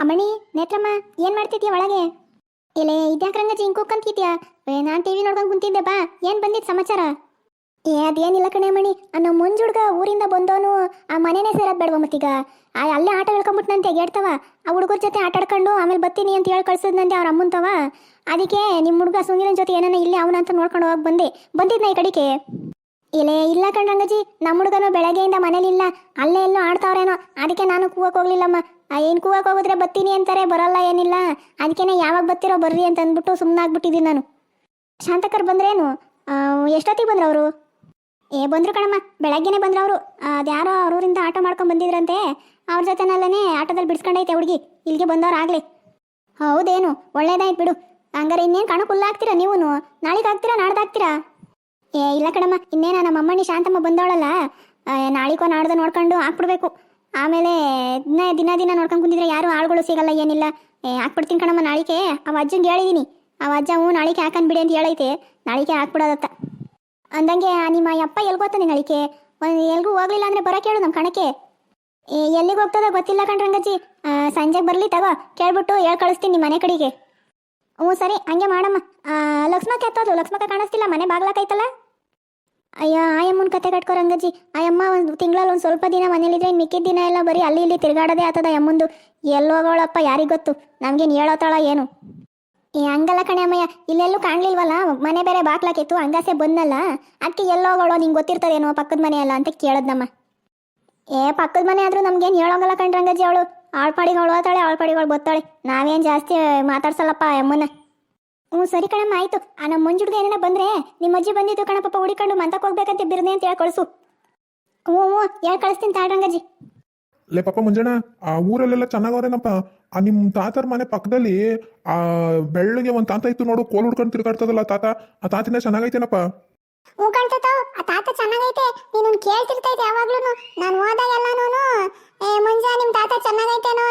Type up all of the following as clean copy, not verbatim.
ಅಮ್ಮಣಿ, ನೇತ್ರಮ್ಮ, ಏನ್ ಮಾಡ್ತಿದ್ಯಾ ಒಳಗೆ? ಇಲ್ಲೇ ಇದ್ಯಾಕೆ ರಂಗಜ್ಜಿ ಹಿಂಗ್ ಕೂಕ್ಕಂತಿದ್ಯಾ? ನಾನು ಟಿವಿ ನೋಡ್ಕೊಂಡು ಕುಂತಿದ್ದೆ. ಬಾ, ಏನ್ ಬಂದಿದ್ ಸಮಾಚಾರ? ಅದೇನಿಲ್ಲ ಕಣೆ ಅಮ್ಮಣಿ, ನಮ್ಮ ಮುಂಜುಡ್ಗ ಊರಿಂದ ಬಂದವನು ಆ ಮನೆನೇ ಸೇರೋದ್ ಬೇಡವ ಮತ್ತೀಗ. ಅಲ್ಲೇ ಆಟ ಹೇಳ್ಕೊಂಬಿಟ್ನಂತೆ ಗೆಡ್ತವ. ಆ ಹುಡುಗರ ಜೊತೆ ಆಟ ಆಡ್ಕೊಂಡು ಆಮೇಲೆ ಬರ್ತೀನಿ ಅಂತ ಹೇಳಿ ಕಳ್ಸಿದ್ನಂತೆ ಅವ್ರ ಅಮ್ಮಂತವ. ಅದಕ್ಕೆ ನಿಮ್ಮ ಹುಡುಗ ಸುನಿಲನ್ ಜೊತೆ ಏನಾನ ಇಲ್ಲಿ ಅವನಂತ ನೋಡ್ಕೊಂಡು ಹೋಗಿ ಬಂದಿದ್ನ ಈ ಕಡೆಗೆ. ಇಲ್ಲ ಕಣ್ರಂಗಜ್ಜಿ, ನಮ್ಮ ಹುಡುಗನು ಬೆಳಗ್ಗೆಯಿಂದ ಮನೇಲಿಲ್ಲ, ಅಲ್ಲೇ ಎಲ್ಲೋ ಆಡ್ತಾವ್ರೇನೋ. ಅದಕ್ಕೆ ನಾನು ಕೂಗಕ್ಕೆ ಹೋಗ್ಲಿಲ್ಲಮ್ಮ. ಏನು ಕೂಗಕ್ಕೆ ಹೋಗಿದ್ರೆ ಬರ್ತೀನಿ ಅಂತಾರೆ, ಬರಲ್ಲ ಏನಿಲ್ಲ. ಅದಕ್ಕೇನೆ ಯಾವಾಗ ಬರ್ತಿರೋ ಬರ್ರಿ ಅಂತ ಅಂದ್ಬಿಟ್ಟು ಸುಮ್ಮನಾಗ್ಬಿಟ್ಟಿದ್ದೀನಿ ನಾನು. ಶಾಂತಕರ್ ಬಂದ್ರೇನು? ಎಷ್ಟೊತ್ತಿಗೆ ಬಂದ್ರು ಅವರು? ಬಂದ್ರು ಕಣಮ್ಮ, ಬೆಳಗ್ಗೆನೆ ಬಂದ್ರು ಅವರು. ಅದ್ಯಾರೋ ಅವ್ರೂರಿಂದ ಆಟ ಮಾಡ್ಕೊಂಡು ಬಂದಿದ್ರಂತೆ. ಅವ್ರ ಜೊತೆನಲ್ಲೇ ಆಟೋದಲ್ಲಿ ಬಿಡ್ಸ್ಕೊಂಡೈತೆ ಹುಡುಗಿ ಇಲ್ಲಿಗೆ ಬಂದವ್ರು ಆಗ್ಲಿ. ಹೌದೇನು? ಒಳ್ಳೇದಾಯ್ತು ಬಿಡು. ಹಂಗಾರೆ ಇನ್ನೇನು ಕಣಕ್ಕೆ ಹುಲ್ಲಾಗ್ತೀರಾ ನೀವು? ನಾಳೆಗೆ ಹಾಕ್ತೀರಾ ನಾಡ್ದಾಗ್ತೀರಾ? ಇಲ್ಲ ಕಣಮ್ಮ, ಇನ್ನೇನ ನಮ್ಮ ಅಮ್ಮಣ್ಣಿ ಶಾಂತಮ್ಮ ಬಂದವಳಲ್ಲ, ನಾಳಿಕೋ ನಾಡ್ದು ನೋಡ್ಕೊಂಡು ಹಾಕ್ಬಿಡ್ಬೇಕು. ಆಮೇಲೆ ದಿನ ನೋಡ್ಕೊಂಡು ಕುಂತಿದ್ರೆ ಯಾರು ಆಳುಗಳು ಸಿಗಲ್ಲ ಏನಿಲ್ಲ. ಹಾಕ್ಬಿಡ್ತೀನಿ ಕಣಮ್ಮ ನಾಳಿಕೆ. ಅವ ಅಜ್ಜಂಗೆ ಹೇಳಿದೀನಿ. ಅವ ಅಜ್ಜ ಹ್ಞೂ ನಾಳಿಕೆ ಹಾಕನ್ ಬಿಡಿ ಅಂತ ಹೇಳೈತೆ. ನಾಳಿಕೆ ಹಾಕ್ಬಿಡೋದತ್ತ ಅಂದಂಗೆ. ನಿಮ್ಮ ಅಪ್ಪ ಎಲ್ಗೋತಾನೆ ನಾಳಿಕೆ? ಎಲ್ಗೂ ಹೋಗ್ಲಿಲ್ಲ ಅಂದ್ರೆ ಬರೋ ಕೇಳು ನಮ್ಮ ಕಣಕ್ಕೆ. ಎಲ್ಲಿಗೆ ಹೋಗ್ತದೋ ಗೊತ್ತಿಲ್ಲ ಕಣ್ರಂಗಜ್ಜಿ. ಸಂಜೆಗೆ ಬರಲಿ ತಗೋ, ಕೇಳ್ಬಿಟ್ಟು ಹೇಳಿ ಕಳಿಸ್ತೀನಿ ನಿಮ್ಮ ಮನೆ ಕಡೆಗೆ. ಹ್ಞೂ ಸರಿ, ಹಂಗೆ ಮಾಡಮ್ಮ. ಲಕ್ಷ್ಮಕ್ಕ ಎತ್ತೋದು? ಲಕ್ಷ್ಮಕ್ಕ ಕಾಣಿಸ್ತಿಲ್ಲ, ಮನೆ ಬಾಗ್ಲಾಕೈತಲ್ಲ. ಅಯ್ಯ, ಆಯಮ್ಮನ ಕತೆ ಕಟ್ಕೋ ರಂಗಜ್ಜಿ. ಆಯಮ್ಮ ಒಂದು ತಿಂಗಳಲ್ಲಿ ಒಂದು ಸ್ವಲ್ಪ ದಿನ ಮನೇಲಿದ್ರೆ ಇನ್ನು ಮಿಕ್ಕಿದ ದಿನ ಎಲ್ಲ ಬರೀ ಅಲ್ಲಿ ಇಲ್ಲಿ ತಿರುಗಾಡೋದೇ ಆಗ್ತದ ಅಮ್ಮಂದು. ಎಲ್ಲೋಗೋಳಪ್ಪ ಯಾರಿಗೆ ಗೊತ್ತು, ನಮ್ಗೇನು ಹೇಳೋತಾಳ ಏನು? ಹಂಗಲ್ಲ ಕಣೆ ಅಮ್ಮಯ್ಯ, ಇಲ್ಲೆಲ್ಲೂ ಕಾಣ್ಲಿಲ್ವಲ್ಲ, ಮನೆ ಬೇರೆ ಬಾಗ್ಲಾಕಿತ್ತು, ಹಂಗಾಸೆ ಬಂದಲ್ಲ. ಅದಕ್ಕೆ ಎಲ್ಲೋಗೋಳೋ ನಿಂಗೆ ಗೊತ್ತಿರ್ತದೇನೋ ಪಕ್ಕದ ಮನೆ ಅಲ್ಲ ಅಂತ ಕೇಳದ್ನಮ್ಮ. ಪಕ್ಕದ ಮನೆ ಆದ್ರೂ ನಮ್ಗೇನು ಹೇಳೋಂಗಲ್ಲ ಕಣ್ರಂಗಜ್ಜಿ. ಅವಳು ಆಳ್ಪಾಡಿಗೆ ಅವಳು ಹೋತಾಳೆ, ಆಳ್ಪಾಡಿಗಳು ಬರ್ತಾಳೆ. ನಾವೇನು ಜಾಸ್ತಿ ಮಾತಾಡ್ಸಲ್ಲಪ್ಪ ಅಮ್ಮನ. ಹ್ಞೂ ಸರಿ ಕಣಮ್ಮ, ಆಯ್ತು. ನಮ್ಮ ಮುಂಜುಡ್ಗ ಏನೇನ ಬಂದ್ರೆ ನಿಮ್ಮ ಅಜ್ಜಿ ಬಂದಿದ್ದು ಕಣಪ್ಪ, ಹುಡಿಕೊಂಡು ಮಂತಕ್ಕೆ ಹೋಗ್ಬೇಕಂತ ಬಿರ್ನೆ ಅಂತ ಹೇಳಿ ಕಳಿಸು. ಹ್ಞೂ ಹೇಳಿ ಕಳಿಸ್ತೀನಿ ತಾಳ್ರಂಗಜ್ಜಿ. ಲೇ ಪಾಪ ಮುಂಜಾನ, ಆ ಊರಲ್ಲೆಲ್ಲ ಚೆನ್ನಾಗವ್ರೇನಪ್ಪ. ನಿಮ್ಮ ತಾತರ ಮನೆ ಪಕ್ಕದಲ್ಲಿ ಆ ಬೆಳ್ಳಗೆ ಒಂದು ತಾತ ಇತ್ತು ನೋಡು, ಕೋಲ್ ಹುಡ್ಕೊಂಡು ತಿರ್ಗಾಡ್ತದಲ್ಲ ತಾತ. ಆ ತಾತಿನ ಚೆನ್ನಾಗೈತೇನಪ್ಪ? ಹ್ಞೂ ಕಾಣ್ತೈತೋ, ಆ ತಾತ ಚೆನ್ನಾಗೈತೆ. ನೀನು ಕೇಳ್ತಿರ್ತೈತೆ ಯಾವಾಗ್ಲೂ. ನಾನು ಹೋದಾಗೆಲ್ಲನೂ ಮುಂಜಾ ನಿಮ್ಮ ತಾತ ಚೆನ್ನಾಗೈತೇನೋ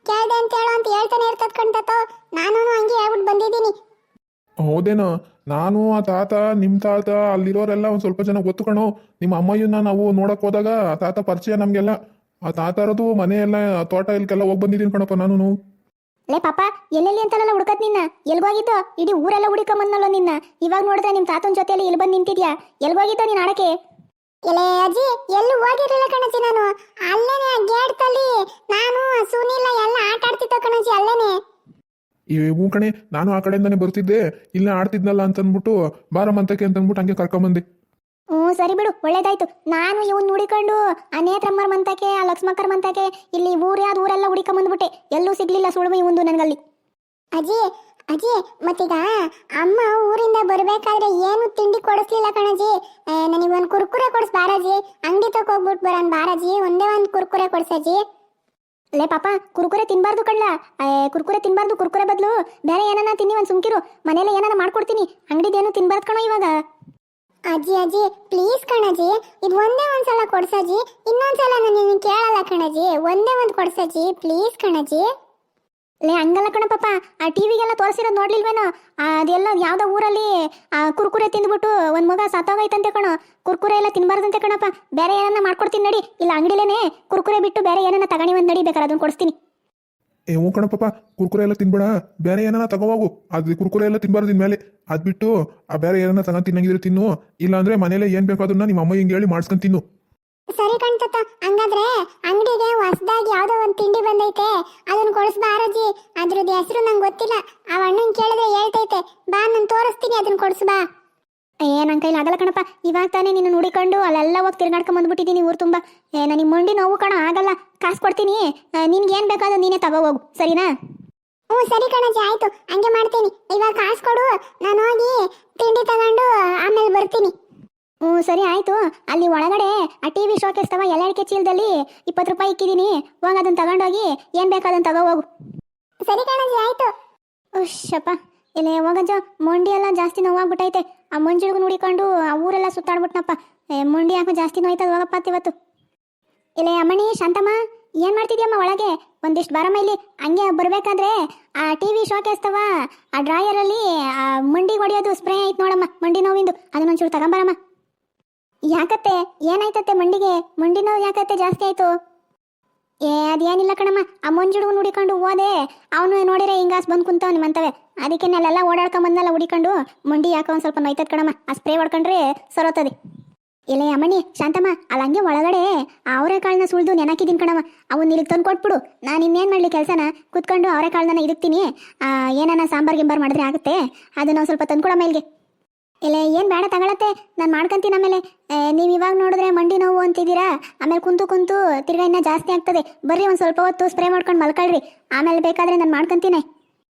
ಕೇಳ್ದೆ ಅಂತ ಹೇಳೋ ಅಂತ ಹೇಳ್ತಾನೆ ಇರ್ತದ ಕಣ್ತತೋ. ನಾನು ಹಂಗೆ ಹೇಳ್ಬಿಟ್ಟು ಬಂದಿದ್ದೀನಿ. ಹೌದೇನೋ? ನಾನು ಆ ತಾತ, ನಿಮ್ಮ ತಾತ, ಅಲ್ಲಿರೋರೆಲ್ಲ ಒಂದು ಸ್ವಲ್ಪ ಜನ ಗೊತ್ತು ಕಣೋ. ನಿಮ್ಮ ಅಮ್ಮಯ್ಯನ ನಾವು ನೋಡಕ್ ಹೋದಾಗ ಆ ತಾತ ಪರಿಚಯ ನಮಗೆಲ್ಲ. ಆ ತಾತರದು ಮನೆ ಎಲ್ಲ, ತೋಟ ಇಲ್ಕೆಲ್ಲ ಹೋಗಿ ಬಂದಿದ್ದೀನಿ ಕಣಪ್ಪ ನಾನು. ಲೇ ಪಾಪ, ಎಲ್ಲೆಲ್ಲಿ ಅಂತೆಲ್ಲ ಹುಡ್ಕತ್ ನಿನ್ನ? ಎಲ್ಗೋಗಿದ್ದೋ? ಇಡೀ ಊರೆಲ್ಲ ಹುಡುಕೊಂಬಂದಲ್ಲೋ ನಿನ್ನ. ಇವಾಗ ನೋಡಿದ್ರೆ ನಿಮ್ಮ ತಾತನ ಜೊತೆಯಲ್ಲಿ ಇಲ್ಲಿ ಬಂದು ನಿಂತಿದ್ಯಾ. ಎಲ್ಗೋಗಿದ್ದೋ ನೀನು ಆಡಕ್ಕೆ? ಎಲೆ ಅಜ್ಜಿ, ಎಲ್ಲೂ ಹೋಗಿರ್ಲಿಲ್ಲ ಕಣಜ್ಜಿ. ನಾನು ಅಲ್ಲೇನೆ ಗೇಡ್ತಲ್ಲಿ ನಾನು ಸುನಿಲ ಎಲ್ಲ ಆಟ ಆಡ್ತಿದ್ದ ಕಣಜ್ಜಿ, ಅಲ್ಲೇನೆ. ಹ್ಞೂ ಕಣೆ, ನಾನು ಆ ಕಡೆಯಿಂದಾನೆ ಬರ್ತಿದ್ದೆ, ಇಲ್ಲ ಆಡ್ತಿದ್ನಲ್ಲ ಅಂತಂದ್ಬಿಟ್ಟು ಬಾರಮ್ಮಂತಕ್ಕೆ ಅಂತಂದ್ಬಿಟ್ಟು ಹಂಗೆ ಕರ್ಕೊಂಬಂದೆ. ಹ್ಞೂ ಸರಿ ಬಿಡು, ಒಳ್ಳೇದಾಯ್ತು. ನಾನು ಇವನ್ ಹುಡಿಕೊಂಡು ಆ ನೇತ್ರಮ್ಮರ ಮಂತಕ್ಕೆ, ಆ ಲಕ್ಷ್ಮಕ್ಕರ್ ಮಂತಕ್ಕೆ, ಇಲ್ಲಿ ಊರೆಲ್ಲ ಹುಡಿಕೊಂಬಂದ್ಬಿಟ್ಟೆ. ಎಲ್ಲೂ ಸಿಗ್ಲಿಲ್ಲ ಸುಳ್ಮು ಇವಂದು ನನಗಲ್ಲಿ. ಅಜ್ಜಿ ಅಜ್ಜಿ, ಮತ್ತೀಗ ಅಮ್ಮ ಊರಿಂದ ಬರ್ಬೇಕಾದ್ರೆ ಏನು ತಿಂಡಿ ಕೊಡಿಸ್ಲಿಲ್ಲ ಕಣಜ್ಜಿ. ನನಗೊಂದು ಕುರ್ಕುರೆ ಕೊಡಿಸ್ ಬಾರಜ್ಜಿ. ಅಂಗಡಿ ತಕ ಹೋಗ್ಬಿಟ್ಟು ಬರೋಣ ಬಾರಜ್ಜಿ. ಒಂದೇ ಒಂದು ಕುರ್ಕುರೆ ಕೊಡ್ಸಜ್ಜಿ. ಲೇ ಪಾಪ, ಕುರ್ಕುರೆ ತಿನ್ಬಾರ್ದು ಕಳ್ಳ. ಕುರ್ಕುರೆ ತಿನ್ಬಾರ್ದು. ಕುರ್ಕುರೆ ಬದಲು ಬೇರೆ ಏನಾನ ತಿನ್ನಿ, ಒಂದು ಸುಮ್ಕಿರು. ಮನೇಲೆ ಏನಾನ ಮಾಡ್ಕೊಡ್ತೀನಿ. ಅಂಗಡಿದೇನು ತಿನ್ಬಾರ್ದು ಕಣೋ ಇವಾಗ. ಅಜ್ಜಿ ಅಜ್ಜಿ ಪ್ಲೀಸ್ ಕಣಜ್ಜಿ, ಇದು ಒಂದೇ ಒಂದ್ಸಲ ಕೊಡ್ಸಜ್ಜಿ. ಇನ್ನೊಂದ್ಸಲ ನಾನು ಕೇಳಲ್ಲ ಕಣಜ್ಜಿ, ಒಂದೇ ಒಂದು ಕೊಡ್ಸಜ್ಜಿ ಪ್ಲೀಸ್ ಕಣಜ್ಜಿ. ಲೇ ಹಂಗಲ್ಲ ಕಣ ಪಾಪ, ಆ ಟಿವಿಗೆಲ್ಲ ತೋರಿಸಿರೋದು ನೋಡ್ಲಿಲ್ವೇನೋ? ಅದೆಲ್ಲ ಯಾವ್ದೋ ಊರಲ್ಲಿ ಕುರ್ಕುರೆ ತಿಂದ್ಬಿಟ್ಟು ಒಂದು ಮಗ ಸತ್ತೋಗೈತಂತೆ ಕಣೋ. ಕುರ್ಕುರೆ ಎಲ್ಲ ತಿನ್ಬಾರ್ದಂತೆ ಕಣಪ್ಪ. ಬೇರೆ ಏನನ್ನ ಮಾಡ್ಕೊಡ್ತೀನಿ ನಡಿ. ಇಲ್ಲ ಅಂಗಡಿಲೇನೆ ಕುರ್ಕುರೆ ಬಿಟ್ಟು ಬೇರೆ ಏನನ್ನ ತಗೊಂಡಿ ಒಂದು ನಡಿ, ಬೇಕಾದ್ರೆ ಅದನ್ನ ಕೊಡಿಸ್ತೀನಿ. ಹ್ಞೂ ಕಣಪ್ಪ, ಕುರ್ಕುರೆ ಎಲ್ಲ ತಿನ್ಬೇಡ, ಬೇರೆ ಏನಾನ ತಗೋವು. ಅದು ಕುರ್ಕುರೆ ಎಲ್ಲ ತಿನ್ಬಾರ್ದು ಇನ್ಮೇಲೆ. ಅದು ಬಿಟ್ಟು ಆ ಬೇರೆ ಏನಾನ ತಗೊಂಡು ತಿನ್ನಂಗಿದ್ರೆ ತಿನ್ನು, ಇಲ್ಲಾಂದ್ರೆ ಮನೇಲೆ ಏನು ಬೇಕೋ ಅದನ್ನ ನಿಮ್ಮ ಅಮ್ಮ ಹಿಂಗೆ ಹೇಳಿ ಮಾಡಿಸ್ಕೊಂಡು ತಿನ್ನು. ಸರಿ ಕಣ್ತತ್ತ, ಹಂಗಾದ್ರೆ ಅಂಗಡಿಗೆ ಹೊಸದಾಗಿ ಯಾವ್ದೋ ಒಂದು ತಿಂಡಿ ಬಂದೈತೆ, ಅದನ್ನ ಕೊಡಿಸ್ಬಾರಜ್ಜಿ. ಅದ್ರದ್ದು ಹೆಸರು ನಂಗೆ ಗೊತ್ತಿಲ್ಲ. ಆ ಅಣ್ಣನ್ ಕೇಳಿದ್ರೆ ಹೇಳ್ತೈತೆ. ಬಾ, ನಾನು ತೋರಿಸ್ತೀನಿ, ಅದನ್ನ ಕೊಡಿಸ್ಬಾ. ನನ್ನ ಕೈಲಿ ಆಗಲ್ಲ ಕಣಪ್ಪ. ಇವಾಗ ತಾನೇ ನೀನು ನೋಡಿಕೊಂಡು ಅಲ್ಲೆಲ್ಲ ಹೋಗಿ ತಿರ್ಗಾಡ್ಕೊಂಡ್ ಬಂದ್ಬಿಟ್ಟಿದ್ದೀನಿ ಊರು ತುಂಬ. ನನಗೆ ಮಂಡಿ ನೋವು ಕಣ, ಆಗಲ್ಲ. ಕಾಸು ಕೊಡ್ತೀನಿ, ನಿನ್ಗೆ ಏನು ಬೇಕಾದ್ರೂ ನೀನೇ ತಗೋ ಹೋಗು, ಸರಿನಾ? ಹ್ಞೂ ಸರಿ ಕಣಜ್ಜಿ, ಆಯ್ತು, ಹಂಗೆ ಮಾಡ್ತೀನಿ. ಇವಾಗ ಕಾಸು ಕೊಡು, ನಾನು ಹೋಗಿ ತಿಂಡಿ ತಗೊಂಡು ಆಮೇಲೆ ಬರ್ತೀನಿ. ಹ್ಞೂ ಸರಿ ಆಯ್ತು. ಅಲ್ಲಿ ಒಳಗಡೆ ಆ ಟಿವಿ ಶೋಕೇಸ್ ತವ ಎಲ್ಲಡಿಕೆ ಚೀಲದಲ್ಲಿ 20 ರೂಪಾಯಿ ಇಕ್ಕಿದ್ದೀನಿ. ಹೋಗಿ ಅದನ್ನ ತಗೊಂಡೋಗಿ ಏನು ಬೇಕು ಅದನ್ನ ತಗೋ ಹೋಗು. ಸರಿ ಕಣಜ್ಜಿ, ಆಯ್ತು. ಉಶ್ಶಪ್ಪ, ಇಲ್ಲೇ ಹೋಗಜ್ಜ, ಮಂಡಿ ಎಲ್ಲ ಜಾಸ್ತಿ ನೋವಾಗ್ಬಿಟ್ಟೈತೆ. ಆ ಮಂಜುಳಿಗೂ ನೋಡಿಕೊಂಡು ಆ ಊರೆಲ್ಲ ಸುತ್ತಾಡ್ಬಿಟ್ನಪ್ಪ. ಮಂಡಿ ಯಾಕೋ ಜಾಸ್ತಿ ನೋಯ್ತದ. ಹೋಗಪ್ಪ ಇವತ್ತು. ಇಲ್ಲೇ ಅಮ್ಮಣಿ, ಶಾಂತಮ್ಮ, ಏನು ಮಾಡ್ತಿದ್ಯಮ್ಮ ಒಳಗೆ? ಒಂದಿಷ್ಟು ಬಾರಮ್ಮ ಇಲ್ಲಿ. ಹಂಗೆ ಬರಬೇಕಾದ್ರೆ ಆ ಟಿವಿ ಶೋಕೇಸ್ ತವ ಆ ಡ್ರಾಯರಲ್ಲಿ ಆ ಮಂಡಿ ಹೊಡಿಯೋದು ಸ್ಪ್ರೇ ಐತೆ ನೋಡಮ್ಮ, ಮಂಡಿ ನೋವಿಂದು. ಅದನ್ನೊಂಚೂರು ತಗೊಂಬರಮ್ಮ. ಯಾಕತ್ತೆ, ಏನಾಯ್ತತ್ತೆ ಮಂಡಿಗೆ? ಮಂಡಿ ನೋವು ಯಾಕತ್ತೆ ಜಾಸ್ತಿ ಆಯ್ತು? ಅದೇನಿಲ್ಲ ಕಣಮ್ಮ, ಆ ಮಂಜುಡುಗು ಹುಡಿಕೊಂಡು ಹೋದೆ. ಅವನು ನೋಡಿದ್ರೆ ಹಿಂಗಾಸ್ ಬಂದು ಕುಂತವ್ ನಿಮ್ಮಂತವೆ. ಅದಕ್ಕೆ ನಾನೆಲ್ಲ ಓಡಾಡ್ಕೊಂಡ್ ಬಂದಲ್ಲ ಹುಡಿಕೊಂಡು ಮಂಡಿ ಯಾಕೋ ಒಂದು ಸ್ವಲ್ಪ ನೋಯ್ತದ ಕಣಮ್ಮ. ಆ ಸ್ಪ್ರೇ ಹೊಡ್ಕೊಂಡ್ರೆ ಸರೋತದೆ. ಎಲೆ ಅಮ್ಮಣಿ ಶಾಂತಮ್ಮ, ಅಲ್ಲಿ ಹಂಗೆ ಒಳಗಡೆ ಅವರೆಕಾಳನ್ನ ಸುಳ್ದು ನೆನಕಿದ್ದೀನಿ ಕಣಮ್ಮ. ಅವನ್ನ ಇಲ್ಲಿಗೆ ತಂದು ಕೊಟ್ಬಿಡು. ನಾನು ಇನ್ನೇನು ಮಾಡಲಿ ಕೆಲಸನ ಕುತ್ಕೊಂಡು ಅವರೆಕಾಳನ್ನ ಇದಕ್ತೀನಿ. ಏನಾನ ಸಾಂಬಾರ್ ಗಿಂಬಾರ್ ಮಾಡಿದ್ರೆ ಆಗುತ್ತೆ. ಅದನ್ನ ಒಂದು ಸ್ವಲ್ಪ ತಂದ್ಕೊಡಮ್ಮ ಇಲ್ಲಿಗೆ. ಇಲ್ಲ ಏನು ಬೇಡ ತಗೊಳತ್ತೆ, ನಾನು ಮಾಡ್ಕೊಂತೀನಿ. ಆಮೇಲೆ ನೀವು ಇವಾಗ ನೋಡಿದ್ರೆ ಮಂಡಿ ನೋವು ಅಂತಿದ್ದೀರಾ, ಆಮೇಲೆ ಕುಂತು ಕುಂತು ತಿರ್ಗಾ ಇನ್ನೂ ಜಾಸ್ತಿ ಆಗ್ತದೆ. ಬರ್ರಿ ಒಂದು ಸ್ವಲ್ಪ ಹೊತ್ತು ಸ್ಪ್ರೇ ಮಾಡ್ಕೊಂಡು ಮಲ್ಕೊಳ್ರಿ, ಆಮೇಲೆ ಬೇಕಾದರೆ ನಾನು ಮಾಡ್ಕೊಂತೀನಿ.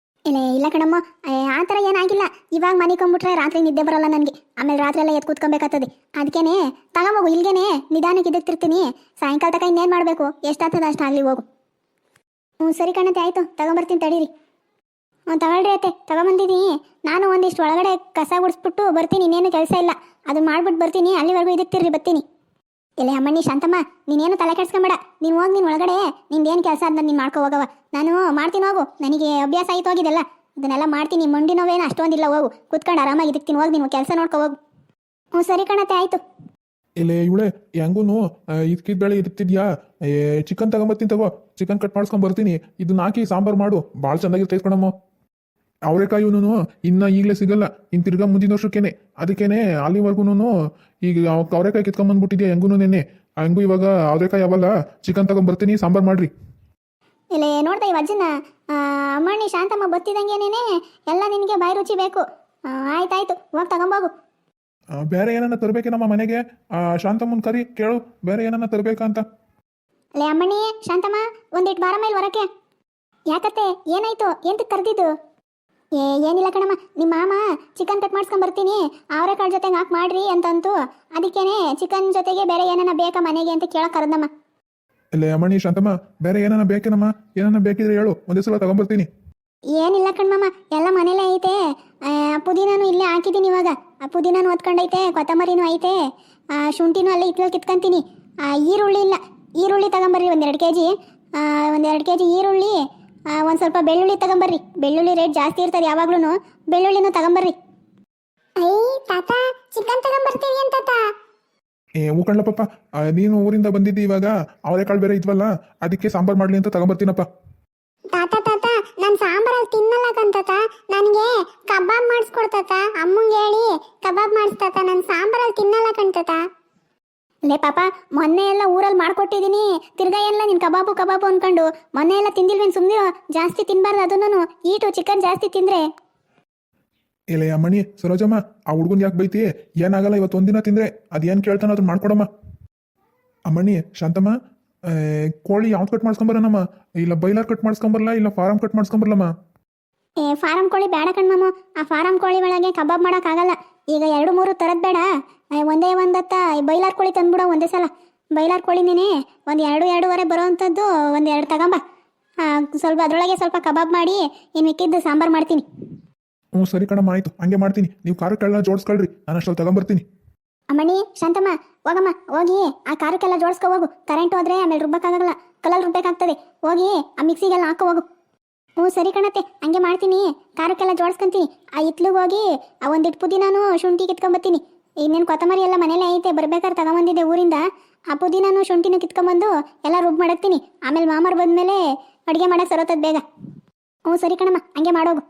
ಇಲ್ಲ ಕಣಮ್ಮ, ಆ ಥರ ಏನಾಗಿಲ್ಲ. ಇವಾಗ ಮನಿಕೊಂಬಿಟ್ರೆ ರಾತ್ರಿ ನಿದ್ದೆ ಬರೋಲ್ಲ ನನಗೆ. ಆಮೇಲೆ ರಾತ್ರಿ ಎಲ್ಲ ಎದ್ದು ಕೂತ್ಕೊಬೇಕಾಗ್ತದೆ. ಅದಕ್ಕೇನೆ ತಗೊಂಬೋಗು, ಇಲ್ಗೇನೆ ನಿಧಾನಕ್ಕೆ ಇದಕ್ತಿರ್ತೀನಿ. ಸಾಯಂಕಾಲ ತಕ ಇನ್ನೇನು ಮಾಡಬೇಕು, ಎಷ್ಟಾಗ್ತದೆ ಅಷ್ಟು ಆಗಲಿ ಹೋಗು. ಸರಿ ಕಣತೆ, ಆಯಿತು ತಗೊಂಬರ್ತೀನಿ ತಡೀರಿ. ತಗೊಳ್ರಿ ಅತ್ತೆ, ತಗೊಂಬಂದಿದ್ದೀನಿ. ನಾನು ಒಂದಿಷ್ಟು ಒಳಗಡೆ ಕಸ ಗುಡಿಸ್ಬಿಟ್ಟು ಬರ್ತೀನಿ. ಇನ್ನೇನು ಕೆಲಸ ಇಲ್ಲ, ಅದನ್ನ ಮಾಡ್ಬಿಟ್ಟು ಬರ್ತೀನಿ. ಅಲ್ಲಿವರೆಗೂ ಇದಕ್ತಿರ್ರಿ, ಬರ್ತೀನಿ. ಇಲ್ಲ ಅಮ್ಮಣ್ಣಿ ಶಾಂತಮ್ಮ, ನೀನೇನು ತಲೆ ಕೆಡ್ಸ್ಕೊಂಬೇಡ. ನೀನು ಹೋಗಿ ನೀನು ಒಳಗಡೆ ನಿಂದೇನು ಕೆಲಸ ಅದನ್ನ ನೀನು ಮಾಡ್ಕೊ ಹೋಗವ. ನಾನು ಮಾಡ್ತೀನಿ, ಹೋಗು. ನನಗೆ ಅಭ್ಯಾಸ ಆಯ್ತು ಹೋಗಿದ್ದೆಲ್ಲ, ಇದನ್ನೆಲ್ಲ ಮಾಡ್ತೀನಿ. ಮಂಡಿ ನೋವೇನು ಅಷ್ಟೊಂದಿಲ್ಲ, ಹೋಗು ಕುತ್ಕೊಂಡು ಆರಾಮಾಗಿ ಇದಕ್ತೀನಿ. ಹೋಗಿ ನೀನು ಕೆಲಸ ನೋಡ್ಕೊ ಹೋಗು. ಸರಿ ಕಣತ್ತೆ, ಆಯಿತು. ಇಲ್ಲೇ ಇವಳೆ ಹೆಂಗೂನು ಇದಕ್ಕಿದ ಬೇಳೆ ಇರ್ತಿದ್ಯಾ? ಚಿಕನ್ ತಗೊಂಬರ್ತೀನಿ, ತಗೋ. ಚಿಕನ್ ಕಟ್ ಮಾಡ್ಸ್ಕೊಂಡ್ ಬರ್ತೀನಿ. ಇದನ್ನ ಹಾಕಿ ಸಾಂಬಾರು ಮಾಡು, ಭಾಳ ಚೆನ್ನಾಗಿರ್ತೈತೆ ಕಣಮ್ಮ. ಅವರೆಕಾಯಿನೂ ಇನ್ನು ಈಗಲೇ ಸಿಗಲ್ಲ, ಇನ್ನು ತಿರ್ಗಾ ಮುಂದಿನ ವರ್ಷಕ್ಕೇನೆ. ಅದಕ್ಕೇನೆ ಅಲ್ಲಿವರೆಗೂ ಈಗ ಅವರೆಕಾಯಿ ಕಿತ್ಕೊಂಬಂದ್ಬಿಟ್ಟಿದ್ಯಾ ಹೆಂಗೂ ನೆನೆ. ಹಂಗೂ ಇವಾಗ ಅವರೆಕಾಯಿ ಅವಲ್ಲ, ಚಿಕನ್ ತಗೊಂಬರ್ತೀನಿ, ಸಾಂಬಾರು ಮಾಡ್ರಿ. ಇಲ್ಲ ನೋಡ್ತಾ ಈ ಅಜ್ಜನ ಅಮ್ಮಣ್ಣಿ ಶಾಂತಮ್ಮ ಬತ್ತಿದಂಗೆನೇನೆ ಎಲ್ಲ ನಿನಗೆ ಬಾಯಿ ರುಚಿ ಬೇಕು. ಆಯ್ತಾಯ್ತು, ಹೋಗಿ ತಗೊಂಬೋಗು. ಬೇರೆ ಏನನ್ನ ತರಬೇಕೇನಮ್ಮ ಮನೆಗೆ? ಶಾಂತಮ್ಮನ ಕರಿ ಕೇಳು, ಬೇರೆ ಏನನ್ನ ತರಬೇಕಾ ಅಂತ. ಅಲ್ಲೇ ಅಮ್ಮಣ್ಣಿ ಶಾಂತಮ್ಮ, ಒಂದಿಟ್ಟು ಬಾರ ಮೇಲೆ ಹೊರಕ್ಕೆ. ಯಾಕತ್ತೆ, ಏನಾಯ್ತು? ಎಂತಕ್ಕೆ ಕರೆದಿದ್ದು? ಏನಿಲ್ಲ ಕಣಮ್ಮ, ನಿಮ್ಮ ಮಾಮ ಚಿಕನ್ ಕಟ್ ಮಾಡ್ಸ್ಕೊಂಡ್ ಬರ್ತೀನಿ, ಅವರೆಕಾಳು ಜೊತೆಗೆ ಹಾಕಿ ಮಾಡ್ರಿ ಅಂತಂತು. ಅದಕ್ಕೇನೆ ಚಿಕನ್ ಜೊತೆಗೆ ಬೇರೆ ಏನಾನ ಬೇಕಾ ಮನೆಗೆ ಅಂತ ಕೇಳಕ್ ಕರೆದಮ್ಮ. ಇಲ್ಲೇ ಅಮ್ಮಣಿ ಶಾಂತಮ್ಮ, ಬೇರೆ ಏನನ್ನ ಬೇಕೇನಮ್ಮ? ಏನನ್ನ ಬೇಕಿದ್ರೆ ಹೇಳು, ಒಂದೇ ಸಲ ತಗೊಂಬರ್ತೀನಿ. ಏನಿಲ್ಲ ಕಣ್ಮಮ್ಮ, ಎಲ್ಲ ಮನೇಲೇ ಐತೆ. ಪುದೀನೂ ಇಲ್ಲೇ ಹಾಕಿದ್ದೀನಿ ಇವಾಗ. ಪುದೀನೂ ಹೊತ್ಕೊಂಡೈತೆ, ಕೊತ್ತಂಬರಿನೂ ಐತೆ, ಶುಂಠಿನೂ ಅಲ್ಲೇ ಇತ್ಲಲ್ಲಿ ಕಿತ್ಕೊಂತೀನಿ. ಈರುಳ್ಳಿ ಇಲ್ಲ, ಈರುಳ್ಳಿ ತಗೊಂಬರ್ರಿ ಒಂದು 2 kg. ಒಂದು 2 kg ಈರುಳ್ಳಿ, ಒಂದು ಸ್ವಲ್ಪ ಬೆಳ್ಳುಳ್ಳಿ ತಗೊಂಬರ್ರಿ. ಬೆಳ್ಳುಳ್ಳಿ ರೇಟ್ ಜಾಸ್ತಿ ಇರ್ತದೆ ಯಾವಾಗ್ಲೂ, ಬೆಳ್ಳುಳ್ಳಿನೂ ತಗೊಂಬರ್ರಿ. ಐ ತಾತ, ಚಿಕನ್ ತಗೊಂಬರ್ತೀವಿ ಅಂತ ತಾತ. ಹೂಕಣ್ಣ ಪಪ್ಪ, ನೀನು ಊರಿಂದ ಬಂದಿದ್ದಿ, ಇವಾಗ ಅವರೆಕಾಳು ಬೇರೆ ಇದ್ವಲ್ಲ, ಅದಕ್ಕೆ ಸಾಂಬಾರು ಮಾಡ್ಲಿ ಅಂತ ತಗೊಂಬರ್ತೀನಪ್ಪ. ತಾತ ತಾತ, ನಾನು ಸಾಂಬಾರಲ್ಲಿ ತಿನ್ನಲ್ಲ ಕಂತಾತ, ನನಗೆ ಕಬಾಬ್ ಮಾಡಿಸ್ಕೊಡ್ತಾತ. ಅಮ್ಮಂಗೆ ಹೇಳಿ ಕಬಾಬ್ ಮಾಡಿಸ್ತಾತ, ನಾನು ಸಾಂಬಾರಲ್ಲಿ ತಿನ್ನಲ್ಲ ಕಣ್ತಾತ. ಲೇ ಪಾಪ, ಮೊನ್ನೆ ಎಲ್ಲ ಊರಲ್ಲಿ ಮಾಡ್ಕೊಟ್ಟಿದ್ದೀನಿ. ತಿರ್ಗಾ ಎಲ್ಲ ನೀನು ಕಬಾಬು ಕಬಾಬು ಅನ್ಕೊಂಡು ಮೊನ್ನೆ ಎಲ್ಲ ತಿಂದಿಲ್ವೇನು? ಸುಮ್ಮನೆ ಜಾಸ್ತಿ ತಿನ್ನಬಾರ್ದು ಅದನ್ನು. ಈಟು ಚಿಕನ್ ಜಾಸ್ತಿ ತಿಂದರೆ. ಇಲ್ಲ ಅಮ್ಮಣಿ ಸರೋಜಮ್ಮ, ಆ ಹುಡ್ಗನ್ ಯಾಕೆ ಬೈತಿ? ಏನಾಗಲ್ಲ, ಇವತ್ತು ಒಂದಿನ ತಿಂದ್ರೆ ಅದೇನು ಕೇಳ್ತಾನೋ ಅದನ್ನ ಮಾಡ್ಕೊಡಮ್ಮ. ಅಮ್ಮಣ್ಣಿ ಶಾಂತಮ್ಮ, ಕೋಳಿ ಯಾವ್ದು ಕಟ್ ಮಾಡ್ಸ್ಕೊಂಬರನಮ್ಮ? ಇಲ್ಲ ಬೈಲರ್ ಕಟ್ ಮಾಡ್ಸ್ಕೊಂಬರಲ್ಲ, ಇಲ್ಲ ಫಾರಂ ಕಟ್ ಮಾಡ್ಸ್ಕೊಂಬರಲಮ್ಮ? ಫಾರಂ ಕೋಳಿ ಬೇಡ ಕಣ್ಮಮ್ಮ. ಆ ಫಾರಂ ಕೋಳಿ ಒಳಗೆ ಕಬಾಬ್ ಮಾಡೋಕ್ಕಾಗಲ್ಲ. ಈಗ 2-3 ಥರದ್ದು ಬೇಡ, ಒಂದೇ ಒಂದತ್ತ ಬೈಲಾರ್ ಕೋಳಿ ತಂದ್ಬಿಡೋ ಒಂದೇ ಸಲ. ಬೈಲಾರ್ ಕೋಳಿನೇ ಒಂದು 2-2.5 ಬರೋ ಅಂಥದ್ದು ಒಂದು 2 ತಗೊಂಬ. ಸ್ವಲ್ಪ ಅದರೊಳಗೆ ಸ್ವಲ್ಪ ಕಬಾಬ್ ಮಾಡಿ ಇನ್ನು ಮಿಕ್ಕಿದ್ದು ಸಾಂಬಾರು ಮಾಡ್ತೀನಿ. ಸರಿ ಕಣಮ್ಮ, ಆಯ್ತು, ಹಂಗೆ ಮಾಡ್ತೀನಿ. ನೀವು ಖಾರಕ್ಕೆಲ್ಲ ಜೋಡಿಸ್ಕೊಳ್ರಿ, ನಾನು ಅಷ್ಟಲ್ಲಿ ತಗೊಂಬರ್ತೀನಿ. ಅಮ್ಮಣ್ಣಿ ಶಾಂತಮ್ಮ, ಹೋಗಮ್ಮ, ಹೋಗಿ ಆ ಖಾರಕ್ಕೆಲ್ಲ ಜೋಡಿಸ್ಕೊ ಹೋಗು. ಕರೆಂಟ್ ಹೋದ್ರೆ ಆಮೇಲೆ ರುಬ್ಬಕ್ಕಾಗಲ್ಲ, ಕಲ್ಲಲ್ಲಿ ರುಬ್ಬೇಕಾಗ್ತದೆ. ಹೋಗಿ ಆ ಮಿಕ್ಸಿಗೆಲ್ಲ ಹಾಕೋ ಹೋಗು. ಸರಿ ಕಣತ್ತೆ, ಹಂಗೆ ಮಾಡ್ತೀನಿ. ಖಾರಕ್ಕೆಲ್ಲ ಜೋಡಿಸ್ಕೊಂತೀನಿ. ಆ ಇತ್ಲಿಗೆ ಹೋಗಿ ಒಂದಿಟ್ಟು ಪುದೀನಾನು ಶುಂಠಿ ಕಿತ್ಕೊಂಬತ್ತೀನಿ. ಇನ್ನೇನು ಕೊತ್ತಂಬರಿ ಎಲ್ಲ ಮನೇಲೇ ಐತೆ, ಬರ್ಬೇಕಾದ್ರೆ ತಗೊಂಬಂದಿದ್ದೆ ಊರಿಂದ. ಆ ಪುದೀನಾನು ಶುಂಠಿನೂ ಕಿತ್ಕೊಂಬಂದು ಎಲ್ಲ ರುಬ್ಬ ಮಾಡಕ್ತೀನಿ. ಆಮೇಲೆ ಮಾಮಾರ್ ಬಂದಮೇಲೆ ಅಡುಗೆ ಮಾಡಕ್ಕೆ ಸರೋತದ ಬೇಗ. ಸರಿ ಕಣಮ್ಮ, ಹಂಗೆ ಮಾಡೋಗು.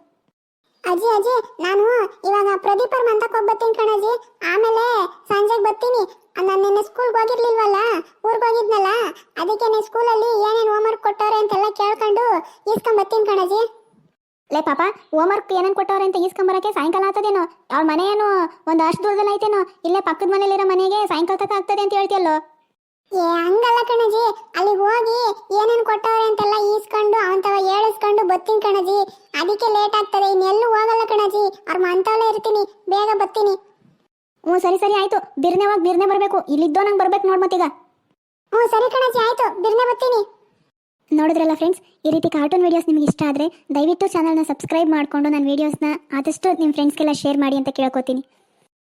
ಅಜ್ಜಿ ಅಜ್ಜಿ, ನಾನು ಇವಾಗ ಪ್ರದೀಪರ್ ಮಂತಕ್ಕೆ ಹೋಗ್ಬತ್ತೀನಿ ಕಣಜ್ಜಿ. ಆಮೇಲೆ ಸಂಜೆಗೆ ಬರ್ತೀನಿ. ನಾನು ನಿನ್ನೆ ಸ್ಕೂಲ್ಗೆ ಹೋಗಿರ್ಲಿಲ್ವಲ್ಲ, ಊರಿಗೆ ಹೋಗಿದ್ನಲ್ಲ, ಅದಕ್ಕೆ ನೀನು ಸ್ಕೂಲಲ್ಲಿ ಏನೇನು ಹೋಮ್ವರ್ಕ್ ಕೊಟ್ಟವ್ರೆ ಅಂತೆಲ್ಲ ಕೇಳ್ಕೊಂಡು ಈಸ್ಕೊಂಬತ್ತೀನಿ ಕಣಜ್ಜಿ. ಲೇ ಪಾಪ, ಹೋಮ್ವರ್ಕ್ ಏನೇನು ಕೊಟ್ಟವ್ರೆ ಅಂತ ಈಸ್ಕೊಂಬರಕ್ಕೆ ಸಾಯಂಕಾಲ ಆಗ್ತದೇನೋ? ಅವ್ರ ಮನೆ ಏನು ಒಂದು ಅಷ್ಟು ದೂರದಲ್ಲಿ ಐತೇನೋ? ಇಲ್ಲೇ ಪಕ್ಕದ ಮನೇಲಿರೋ ಮನೆಗೆ ಸಾಯಂಕಾಲ ತನಕ ಆಗ್ತದೆ ಅಂತ ಹೇಳ್ತಿಯಲ್ಲೋ? ಹಂಗಲ್ಲ ಕಣಜ್ಜಿ, ಅಲ್ಲಿಗೆ ಹೋಗಿ ಏನೇನು ಕೊಟ್ಟವ್ರೆ ಅಂತೆಲ್ಲ ಈಸ್ಕೊಂಡು ಅವಂತವ ಹೇಳಿಸ್ಕೊಂಡು ಬರ್ತೀನಿ ಕಣಜ್ಜಿ. ಅದಕ್ಕೆ ಲೇಟ್ ಆಗ್ತದೆ, ಇನ್ನೆಲ್ಲೂ ಹೋಗಲ್ಲ ಕಣಜ್ಜಿ. ಅವ್ರ ಮಂತವಲ್ಲೇ ಇರ್ತೀನಿ, ಬೇಗ ಬರ್ತೀನಿ. ಸರಿ ಸರಿ ಆಯ್ತು. ಬಿರ್ನೆ ಹೋಗಿ ಬಿರ್ನೆ ಬರಬೇಕು. ಇಲ್ಲಿದ್ದೋ ನಂಗೆ ಬರ್ಬೇಕು ನೋಡ್ ಮತ್ತೀಗ. ಸರಿ ಕಣಜ್ಜಿ, ಆಯ್ತು, ಬಿರ್ನೆ ಬರ್ತೀನಿ. ನೋಡಿದ್ರಲ್ಲ ಫ್ರೆಂಡ್ಸ್, ಈ ರೀತಿ ಕಾರ್ಟೂನ್ ವೀಡಿಯೋಸ್ ನಿಮಗೆ ಇಷ್ಟ ಆದರೆ ದಯವಿಟ್ಟು ಚಾನಲ್ನ ಸಬ್ಸ್ಕ್ರೈಬ್ ಮಾಡಿಕೊಂಡು ನನ್ನ ವೀಡಿಯೋಸ್ನ ಆದಷ್ಟು ನಿಮ್ಮ ಫ್ರೆಂಡ್ಸ್ಗೆಲ್ಲ ಶೇರ್ ಮಾಡಿ ಅಂತ ಕೇಳ್ಕೊತೀನಿ.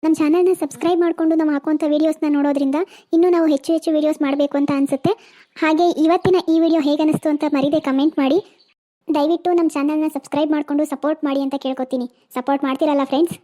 ನಮ್ಮ ಚಾನಲ್ನ ಸಬ್ಸ್ಕ್ರೈಬ್ ಮಾಡಿಕೊಂಡು ನಾವು ಹಾಕುವಂಥ ವೀಡಿಯೋಸ್ನ ನೋಡೋದ್ರಿಂದ ಇನ್ನೂ ನಾವು ಹೆಚ್ಚು ಹೆಚ್ಚು ವೀಡಿಯೋಸ್ ಮಾಡಬೇಕು ಅಂತ ಅನಿಸುತ್ತೆ. ಹಾಗೆ ಇವತ್ತಿನ ಈ ವಿಡಿಯೋ ಹೇಗೆ ಅನ್ನಿಸ್ತು ಅಂತ ಮರೀದೆ ಕಮೆಂಟ್ ಮಾಡಿ. ದಯವಿಟ್ಟು ನಮ್ಮ ಚಾನಲ್ನ ಸಬ್ಸ್ಕ್ರೈಬ್ ಮಾಡಿಕೊಂಡು ಸಪೋರ್ಟ್ ಮಾಡಿ ಅಂತ ಕೇಳ್ಕೊತೀನಿ. ಸಪೋರ್ಟ್ ಮಾಡ್ತೀರಲ್ಲ ಫ್ರೆಂಡ್ಸ್?